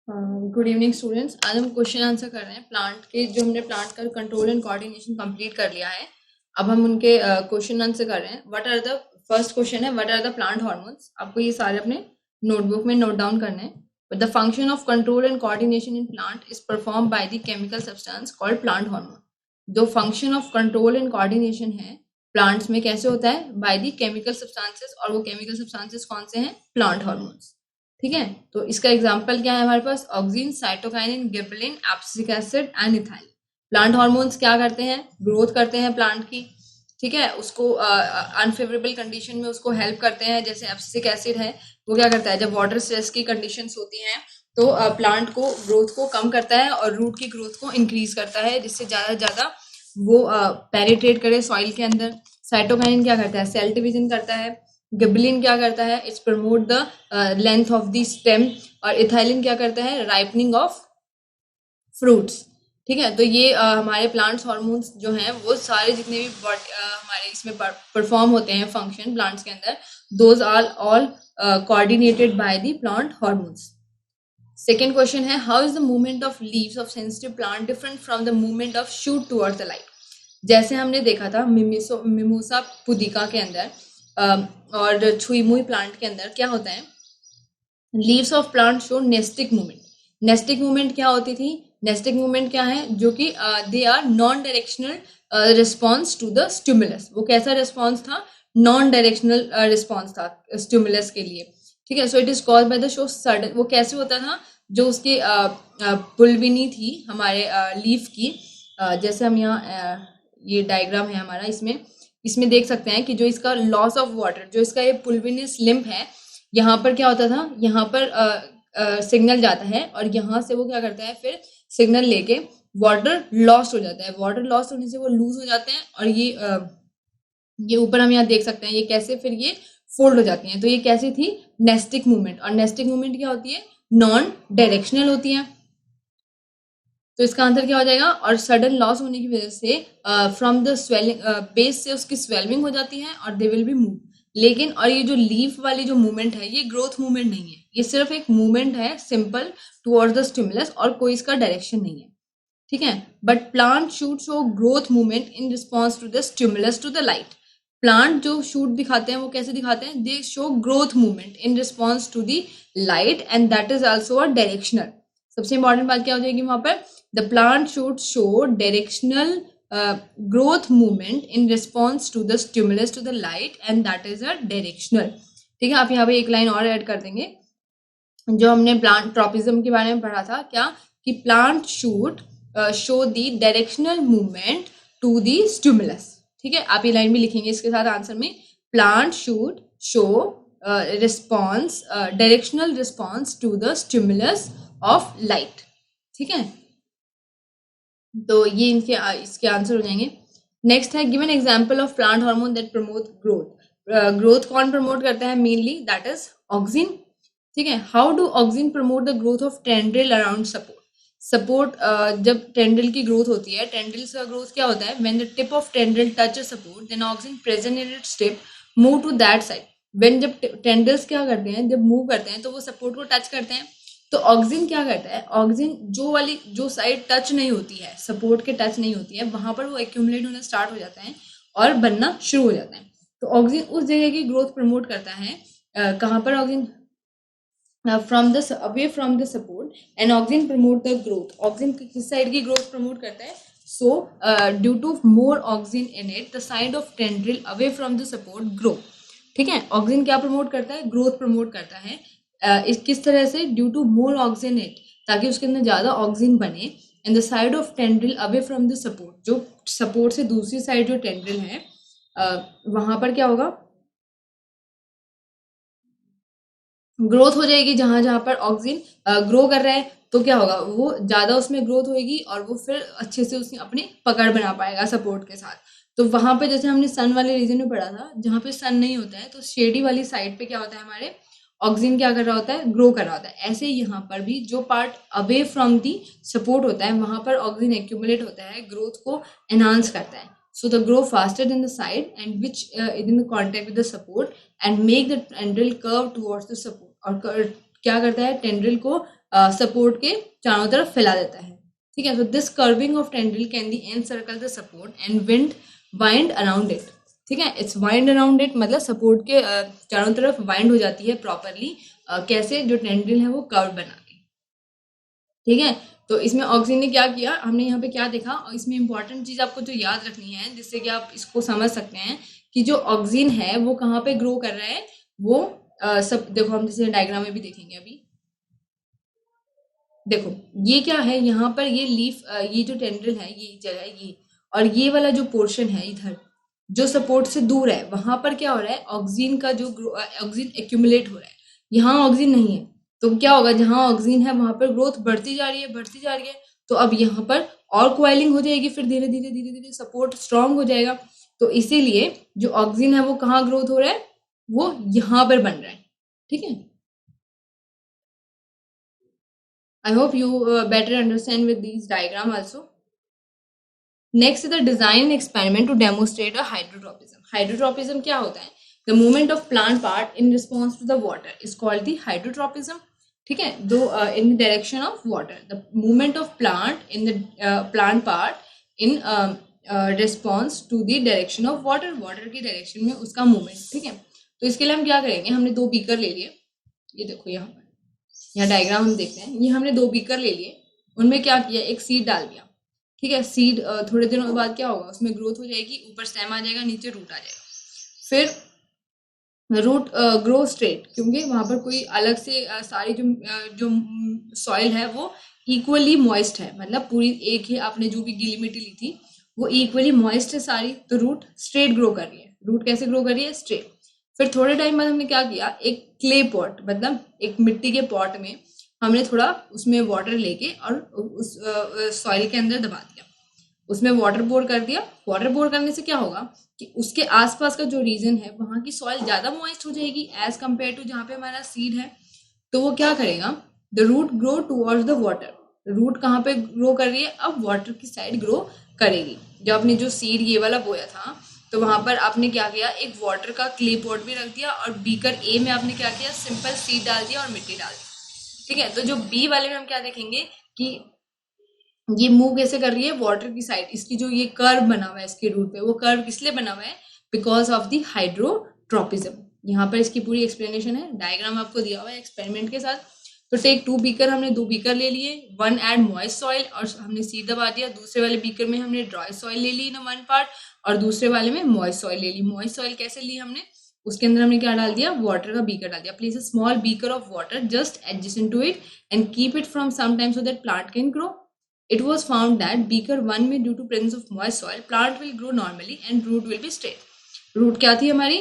Good evening students. आज हम question answer कर रहे हैं प्लांट के। जो हमने प्लांट का कंट्रोल एंड कोऑर्डिनेशन कंप्लीट कर लिया है, अब हम उनके क्वेश्चन आंसर कर रहे हैं। What are the first question है, what are the plant hormones. आपको ये सारे अपने नोटबुक में नोट डाउन करने हैं। But the function of control and coordination in plant is perform by the chemical substance called plant hormone. जो function of control and coordination है plants में कैसे होता है, बाय द केमिकल सब्सटेंसेस, और वो केमिकल सब्सटेंसेस कौन से हैं, प्लांट हार्मोन्स। ठीक है, तो इसका एग्जांपल क्या है हमारे पास, auxin, cytokinin, gibberellin, abscisic acid and ethylene. Plant hormones क्या करते हैं, ग्रोथ करते हैं प्लांट की। ठीक है, उसको अनफेवरेबल कंडीशन में उसको हेल्प करते हैं। जैसे एब्सिसिक एसिड है, वो क्या करता है, जब वाटर स्ट्रेस की कंडीशंस होती हैं तो प्लांट को ग्रोथ को कम करता है और रूट की ग्रोथ को इंक्रीज करता है, जिससे ज्यादा से ज्यादा वो पेनिट्रेट करे सॉइल के अंदर। साइटोकाइनिन क्या करता है, सेल डिवीजन करता है। गिबरेलिन क्या करता है, it's promote the length of the stem. और इथाइलिन क्या करता है, राइपनिंग ऑफ फ्रूट्स। ठीक है, तो ये हमारे प्लांट्स हार्मोन्स जो हैं वो सारे जितने भी हमारे इसमें परफॉर्म होते हैं फंक्शन प्लांट्स के अंदर, those are all coordinated by the plant hormones. Second question है, how is the movement of leaves of sensitive plant different from the movement of shoot towards the light. जैसे हमने देखा था mimosa पुदिका के अंदर और छुई मुई प्लांट के अंदर क्या होता है, leaves of plant show nastic movement. Nastic movement क्या होती थी, नेस्टिक मूवमेंट क्या है, जो कि they are non directional response to the stimulus. वो कैसा रिस्पॉन्स था, नॉन डायरेक्शनल रिस्पॉन्स था स्टिमुलस के लिए। ठीक है, so it is called by the show sudden. वो कैसे होता था, जो उसकी पुलविनी थी हमारे लीफ की, जैसे हम यहाँ ये डायग्राम है हमारा, इसमें देख सकते हैं कि जो इसका लॉस ऑफ वाटर, जो इसका ये पुलविनस लिम्फ है, यहाँ पर क्या होता था, यहाँ पर सिग्नल जाता है और यहाँ से वो क्या करता है, फिर सिग्नल लेके वाटर लॉस्ट हो जाता है। वाटर लॉस्ट होने से वो लूज हो जाते हैं और ये ऊपर हम यहाँ देख सकते हैं ये कैसे फिर ये फोल्ड हो जाती हैं। तो ये कैसी थी, नेस्टिक मूवमेंट। और नेस्टिक मूवमेंट क्या होती है, नॉन डायरेक्शनल होती है। तो इसका आंसर क्या हो जाएगा, और सडन लॉस होने की वजह से फ्रॉम द स्वेलिंग, बेस से उसकी स्वेलिंग हो जाती है और दे विल बी मूव। लेकिन और ये जो लीफ वाली जो मूवमेंट है, ये ग्रोथ मूवमेंट नहीं है, ये सिर्फ एक मूवमेंट है सिंपल टुवर्ड्स द स्टिमुलस, और कोई इसका डायरेक्शन नहीं है। ठीक है, but plant shoot show growth movement in response to the stimulus to the light. Plant जो शूट दिखाते हैं वो कैसे दिखाते हैं, they show growth movement in response to the light and that is also a directional. सबसे important बात क्या हो जाएगी वहां पर, the plant should show directional growth movement in response to the stimulus to the light and that is a directional। ठीक है, आप यहाँ पे एक लाइन और ऐड कर देंगे, जो हमने प्लांट ट्रॉपिज्म के बारे में पढ़ा था, क्या कि plant should show the directional movement to the stimulus. ठीक है, आप ये लाइन भी लिखेंगे इसके साथ आंसर में, plant should show response, directional response to the stimulus of light. ठीक है, तो ये इसके आंसर हो जाएंगे। नेक्स्ट है, give an example of plant hormone that promote growth. Growth कौन प्रमोट करता है मेनली, दैट इज ऑक्सिन। ठीक है, how do auxin promote the growth of tendril around support. Support जब टेंड्रिल की ग्रोथ होती है, टेंड्रिल का ग्रोथ क्या होता है, when the tip of tendril touch support then auxin present in its tip move to that side. When जब tendrils क्या करते हैं, जब मूव करते हैं तो वो सपोर्ट को टच करते हैं। तो ऑक्सिन क्या करता है, ऑक्सिन जो साइड टच नहीं होती है, सपोर्ट के टच नहीं होती है, वहां पर वो एक्यूमुलेट होना स्टार्ट हो जाता है और बनना शुरू हो जाता है। तो ऑक्सिन उस जगह की ग्रोथ प्रमोट करता है। कहाँ पर auxin, from the away from the support, and auxin promote the growth. Auxin किस साइड की ग्रोथ प्रमोट करता है, so due to more auxin in it the side of tendril away from the support grow. ठीक है, auxin क्या promote करता है, growth promote करता है। किस तरह से, due to more auxin it, ताकि उसके अंदर ज्यादा ऑक्सिन बने, and the side of tendril away from the support, जो सपोर्ट से दूसरी साइड जो टेंड्रिल है वहां पर क्या होगा, ग्रोथ हो जाएगी। जहां जहां पर ऑक्सिन ग्रो कर रहा है तो क्या होगा, वो ज्यादा उसमें ग्रोथ होगी और वो फिर अच्छे से उसकी अपनी पकड़ बना पाएगा सपोर्ट के साथ। तो वहां पे जैसे हमने सन वाले रीजन में पढ़ा था, जहां पे सन नहीं होता है तो शेडी वाली साइड पे क्या होता है, हमारे ऑक्सिन क्या कर रहा होता है, ग्रो कर रहा होता है। ऐसे ही यहाँ पर भी जो part away from the support होता है वहां पर ऑक्सिन एक्यूमुलेट होता है, ग्रोथ को एनहांस करता है। So the grow faster than the side and which in the contact with the support and make the tendril curve towards the support or क्या करता है, टेंड्रिल को सपोर्ट के चारों तरफ फैला देता है, ठीक है। तो this curving of tendril can the encircle the support and wind around it, ठीक है। इट्स वाइंड अराउंड इट मतलब सपोर्ट के चारों तरफ वाइंड हो जाती है प्रॉपरली, कैसे, जो टेंड्रिल है वो कर्व बना के, ठीक है। तो इसमें ऑक्सीजन ने क्या किया, हमने यहाँ पे क्या देखा, और इसमें इंपॉर्टेंट चीज आपको जो याद रखनी है जिससे कि आप इसको समझ सकते हैं कि जो ऑक्सीजन है वो कहाँ पे ग्रो कर रहा है, वो सब देखो, हम जैसे डायग्राम में भी देखेंगे अभी। देखो ये क्या है, यहाँ पर ये लीफ, ये जो टेंड्रिल है ये जगह ये, और ये वाला जो पोर्शन है इधर जो सपोर्ट से दूर है, वहां पर क्या हो रहा है, ऑक्सीजन का जो ऑक्सीजन एक्यूमुलेट हो रहा है, यहाँ ऑक्सीजन नहीं है। तो क्या होगा, जहाँ ऑक्सीजन है वहां पर ग्रोथ बढ़ती जा रही है, बढ़ती जा रही है। तो अब यहाँ पर और क्वाइलिंग हो जाएगी, फिर धीरे धीरे धीरे धीरे सपोर्ट स्ट्रांग हो जाएगा। तो इसीलिए जो ऑक्सीजन है वो कहाँ ग्रोथ हो रहा है, वो यहाँ पर बन रहा है, ठीक है। I hope you better understand with these diagram also. Next is the design experiment to demonstrate a hydrotropism. Hydrotropism क्या होता है? The movement of plant part in response to the water is called the hydrotropism. ठीक है, दो in the direction of water. The movement of plant in the plant part in response to the direction of water. Water की direction में उसका movement, ठीक है। तो इसके लिए हम क्या करेंगे, हमने दो बीकर ले लिए, ये देखो यहाँ पर, यहाँ डायग्राम हम देखते हैं, ये हमने दो बीकर ले लिए, उनमें क्या किया, एक सीड डाल दिया, ठीक है। सीड थोड़े दिनों बाद क्या होगा, उसमें ग्रोथ हो जाएगी, ऊपर स्टेम आ जाएगा, नीचे रूट आ जाएगा। फिर रूट ग्रो स्ट्रेट, क्योंकि वहां पर कोई अलग से सारी जो सॉइल है वो इक्वली मॉइस्ट है, मतलब पूरी एक ही आपने जो भी गीली मिट्टी ली थी वो इक्वली मॉइस्ट है सारी, तो रूट स्ट्रेट ग्रो कर रही है। रूट कैसे ग्रो कर रही है, स्ट्रेट। फिर थोड़े टाइम बाद हमने क्या किया, एक क्ले पॉट, मतलब एक मिट्टी के पॉट में हमने थोड़ा उसमें वाटर लेके और उस सॉइल के अंदर दबा दिया, उसमें वाटर पोर कर दिया। वाटर पोर करने से क्या होगा कि उसके आसपास का जो रीजन है वहां की सॉइल ज्यादा मॉइस्ट हो जाएगी एज कम्पेयर टू जहाँ पे हमारा सीड है। तो वो क्या करेगा, the root grow towards the water. Root कहाँ पे ग्रो कर रही है, अब वाटर की साइड ग्रो करेगी। जब आपने जो सीड ये वाला बोया था तो वहां पर आपने क्या किया, एक वाटर का क्ले पॉट भी रख दिया, और बीकर ए में आपने क्या किया, सिंपल सीड डाल दिया और मिट्टी डाल दी, ठीक है। तो जो बी वाले में हम क्या देखेंगे कि ये मूव कैसे कर रही है, वाटर की साइड। इसकी जो ये कर्व बना हुआ है इसके रूट पे, वो कर्व किस लिए बना हुआ है, बिकॉज ऑफ द हाइड्रोट्रोपिज्म। यहाँ पर इसकी पूरी एक्सप्लेनेशन है, डायग्राम आपको दिया हुआ है एक्सपेरिमेंट के साथ। तो टेक टू बीकर, हमने दो बीकर ले लिए, वन एड मॉइस्ट सॉइल और हमने सीड दबा दिया। दूसरे वाले बीकर में हमने ड्राई सॉइल ले ली ना वन पार्ट, और दूसरे वाले में मॉइस्ट सॉइल ले ली। मॉइस्ट सॉइल कैसे ली हमने, उसके अंदर हमने क्या डाल दिया, वाटर का बीकर डाल दिया। Place a small beaker of water just adjacent to it and keep it from some time so that plant can grow. It was found that beaker 1 में due to presence of moist soil, plant will grow normally and root will be straight. Root क्या थी हमारी,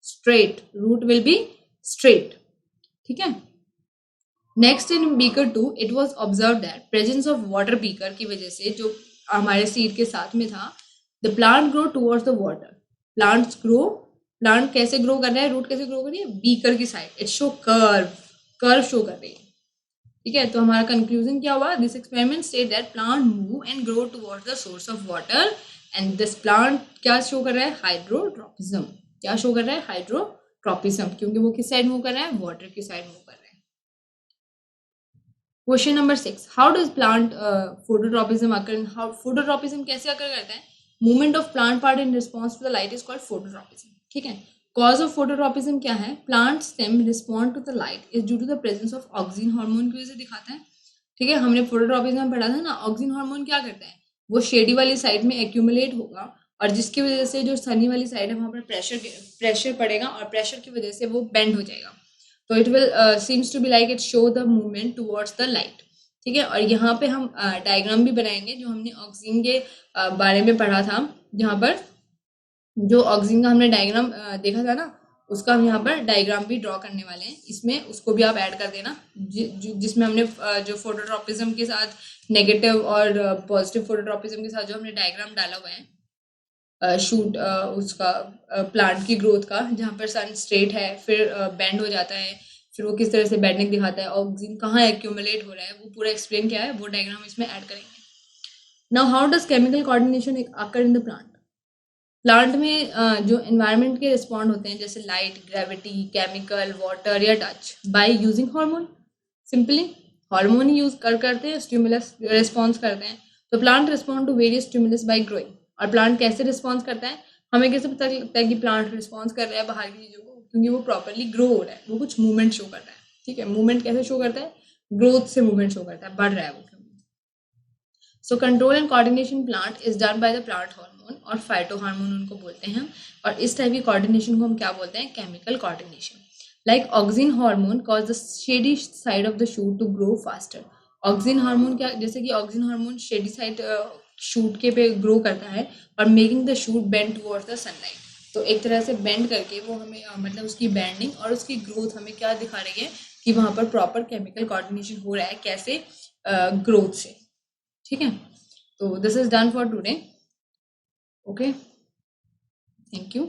straight. Root will be straight. ठीक है। Next in beaker 2, it was observed that presence of water beaker की वजह से, जो हमारे seed के साथ में था, the plant grow towards the water. Plants grow, plant कैसे grow कर रहा है, root कैसे grow कर रही है, beaker की side. It show curve show कर रही है, ठीक है। तो हमारा कंक्लूजन क्या हुआ, this experiment state that plant move and grow towards the source of water and this plant क्या शो कर रहा है, हाइड्रोट्रोपिज्म। क्या शो कर रहा है, हाइड्रोट्रोपिज्म, क्योंकि वो किस साइड मूव कर रहा है, वाटर की साइड मूव कर रहा है। Question number 6, how does plant phototropism occur, how phototropism कैसे अकर करता है, movement of plant part in response to the light is called phototropism, ठीक है। कॉज ऑफ फोटोट्रोपिज्म क्या है, plant stem respond to the light is due to the presence of oxygen hormone की वजह से दिखाता है, ठीक है। हमने फोटोट्रोपिज्म में पढ़ा था ना, ऑक्सीजन हार्मोन क्या करता है, वो शेडी वाली साइड में एक्यूमुलेट होगा, और जिसकी वजह से जो सनी वाली साइड है वहां पर प्रेशर पड़ेगा, और प्रेशर की वजह से वो बेंड हो जाएगा। तो it will seems to be like it show the movement towards the light, ठीक है। और यहाँ पे हम डायग्राम भी बनाएंगे, जो हमने ऑक्सीजन के बारे में पढ़ा था, जहाँ पर जो ऑक्सीजन का हमने डायग्राम देखा था ना, उसका हम यहाँ पर डायग्राम भी ड्रॉ करने वाले हैं, इसमें उसको भी आप ऐड कर देना, जिसमें हमने जो फोटोट्रोपिज्म के साथ नेगेटिव और पॉजिटिव फोटोट्रोपिज्म के साथ जो हमने डायग्राम डाला हुआ है शूट उसका प्लांट की ग्रोथ का, जहाँ पर सन स्ट्रेट है, फिर बेंड हो जाता है, फिर वो किस तरह से बेंडिंग दिखाता है, ऑक्सीजन कहाँ एक्यूमुलेट हो रहा है, वो पूरा एक्सप्लेन किया है, वो डायग्राम इसमें ऐड करेंगे। Now how does chemical coordination occur in the plant, plant में जो एनवायरनमेंट के रिस्पॉन्ड होते हैं जैसे लाइट, ग्रेविटी, केमिकल, वाटर या touch by using hormone. Simply hormone ही यूज करते हैं, स्टिमुलस रिस्पॉन्स करते हैं। तो plant respond to various stimulus by growing. और प्लांट कैसे रिस्पॉन्स करता है, हमें कैसे पता लगता है कि प्लांट रिस्पॉन्स कर रहा है बाहर की चीजों को, क्योंकि वो प्रॉपरली ग्रो हो रहा है, वो कुछ मूवमेंट शो कर रहा है। ठीक है, मूवमेंट कैसे शो करता है, ग्रोथ से मूवमेंट शो करता है, बढ़ रहा है वो। So control and coordination plant is done by the plant hormone, और फाइटो हार्मोन उनको बोलते हैं हम। और इस टाइप की कोऑर्डिनेशन को हम क्या बोलते हैं, chemical coordination. Like auxin hormone cause the shady side of the shoot to grow faster. Auxin hormone क्या, जैसे कि auxin hormone shady side shoot के पे ग्रो करता है और making the shoot bend towards the sunlight. तो एक तरह से बेंड करके वो हमें मतलब उसकी बेंडिंग और उसकी ग्रोथ हमें क्या दिखा रही है कि वहां पर प्रॉपर केमिकल कोऑर्डिनेशन हो रहा है, कैसे, ग्रोथ से। ठीक है, तो this is done for today. Okay, thank you.